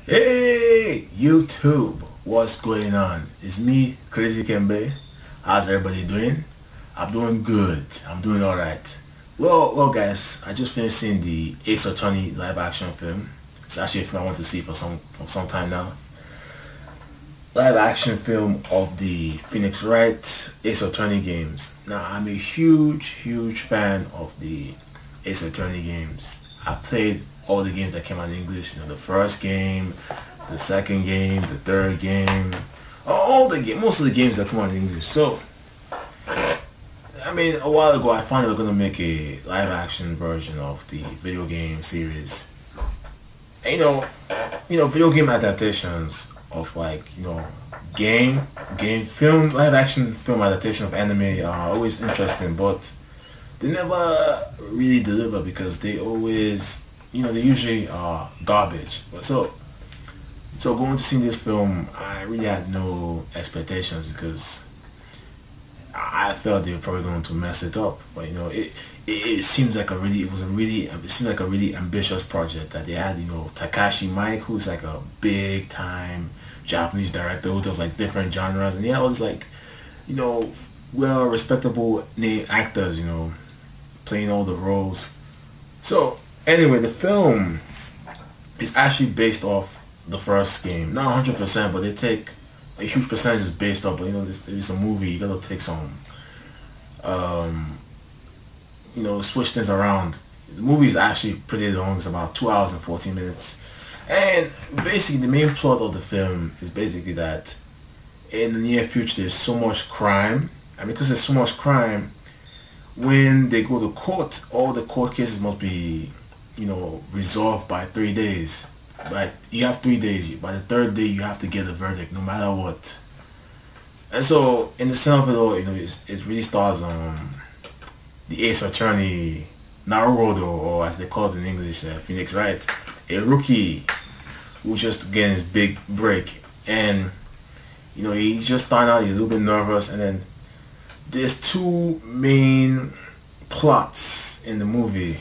Hey YouTube, what's going on? It's me, Crazy Kembe. How's everybody doing? I'm doing good. I'm doing alright. Well guys, I just finished seeing the Ace Attorney live action film. It's actually a film I want to see for some time now. Live action film of the Phoenix Wright Ace Attorney games. Now I'm a huge fan of the Ace Attorney games. I played all the games that came out in English, the first game, the second game, the third game, most of the games that come out in English. So, I mean, a while ago I found they were going to make a live action version of the video game series. And, video game adaptations of film, live action film adaptation of anime are always interesting, but they never really deliver because they always they usually are garbage. But so going to see this film, I really had no expectations because I felt they were probably going to mess it up. But it seems like it seemed like a really ambitious project that they had. Takashi Miike, who's like a big time Japanese director who does like different genres, and he had all these well respectable name actors, playing all the roles. So anyway, the film is actually based off the first game. Not 100%, but they take a huge percentage based off. But it's a movie. You gotta take some, switch things around. The movie is actually pretty long. It's about 2 hours and 14 minutes. And basically, the main plot of the film is basically that in the near future, there's so much crime, and because there's so much crime, when they go to court, all the court cases must be resolved by 3 days. But you have 3 days. By the third day, you have to get a verdict, no matter what. And so, in the center of it all, it really stars the Ace Attorney Naruto, or as they call it in English, Phoenix Wright, a rookie who's just getting his big break, and he's just starting out. He's a little bit nervous, and then there's two main plots in the movie.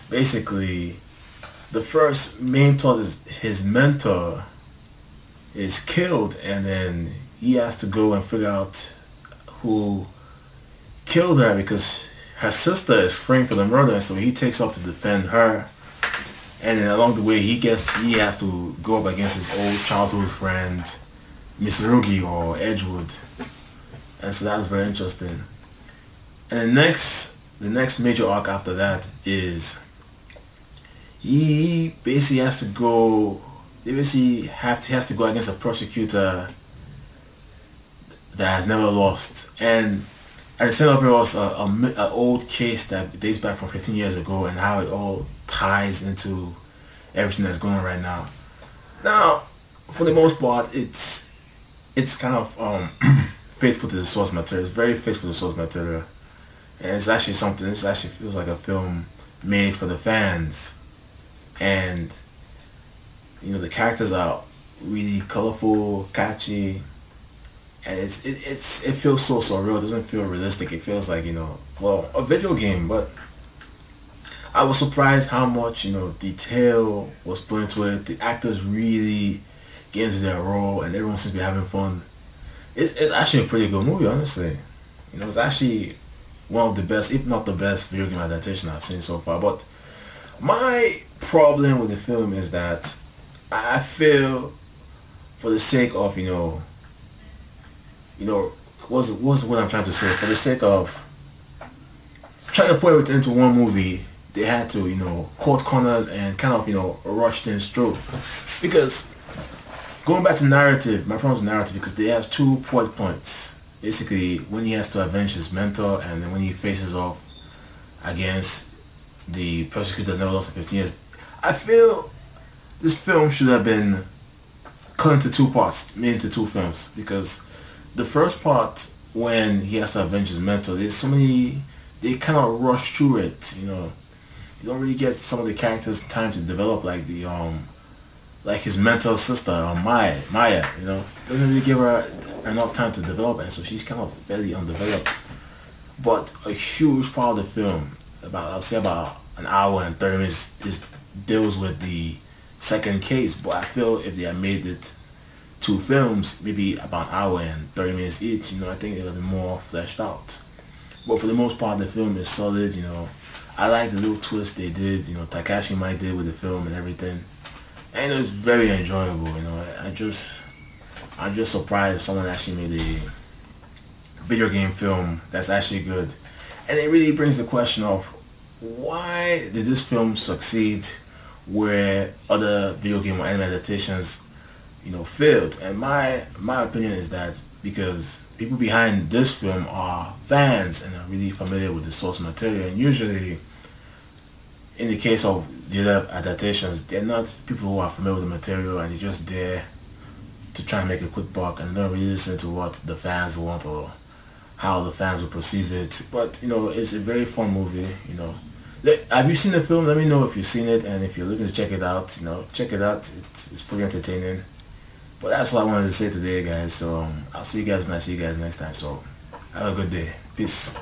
Basically, the first main plot is his mentor is killed, and then he has to go and figure out who killed her because her sister is framed for the murder, so he takes up to defend her. And then along the way he has to go up against his old childhood friend Mitsurugi, or Edgewood. And so that was very interesting. And the next major arc after that is he basically has to go. He has to go against a prosecutor that has never lost, and at the center of it was an old case that dates back from 15 years ago, and how it all ties into everything that's going on right now. Now, for the most part, it's kind of faithful to the source material. It's very faithful to the source material, and it's actually something. It actually feels like a film made for the fans. And the characters are really colorful, catchy, and it feels so surreal. It doesn't feel realistic. It feels like a video game. But I was surprised how much detail was put into it. The actors really get into their role, and everyone seems to be having fun. It's actually a pretty good movie, honestly. It's actually one of the best, if not the best, video game adaptation I've seen so far. But my problem with the film is that I feel, for the sake of what's what I'm trying to say, for the sake of trying to put everything into one movie, they had to cut corners and kind of rush things through. Because going back to narrative, my problem is narrative, because they have two plot points. Basically, when he has to avenge his mentor, and then when he faces off against the prosecutor that never lost in 15 years. I feel this film should have been cut into two parts, made into two films, because the first part, when he has to avenge his mentor, there's so many, they kind of rush through it. You don't really get some of the characters time to develop, like like his mentor sister, Maya. Doesn't really give her enough time to develop, and so she's kind of fairly undeveloped. But a huge part of the film, I'll say about an hour and 30 minutes, deals with the second case. But I feel if they had made it two films, maybe about an hour and 30 minutes each, I think it would be more fleshed out. But for the most part, the film is solid. I like the little twist they did. Takashi Miike did with the film and everything, and it was very enjoyable. I'm just surprised someone actually made a video game film that's actually good. And it really brings the question of why did this film succeed where other video game or anime adaptations failed. And my opinion is that because people behind this film are fans and are really familiar with the source material, and usually in the case of the other adaptations, they're not people who are familiar with the material and they're just there to try and make a quick buck and don't really listen to what the fans want or how the fans will perceive it. But it's a very fun movie. Have you seen the film? Let me know if you've seen it, and if you're looking to check it out, check it out. It's pretty entertaining. But that's all I wanted to say today, guys. So I'll see you guys when I see you guys next time. So have a good day. Peace.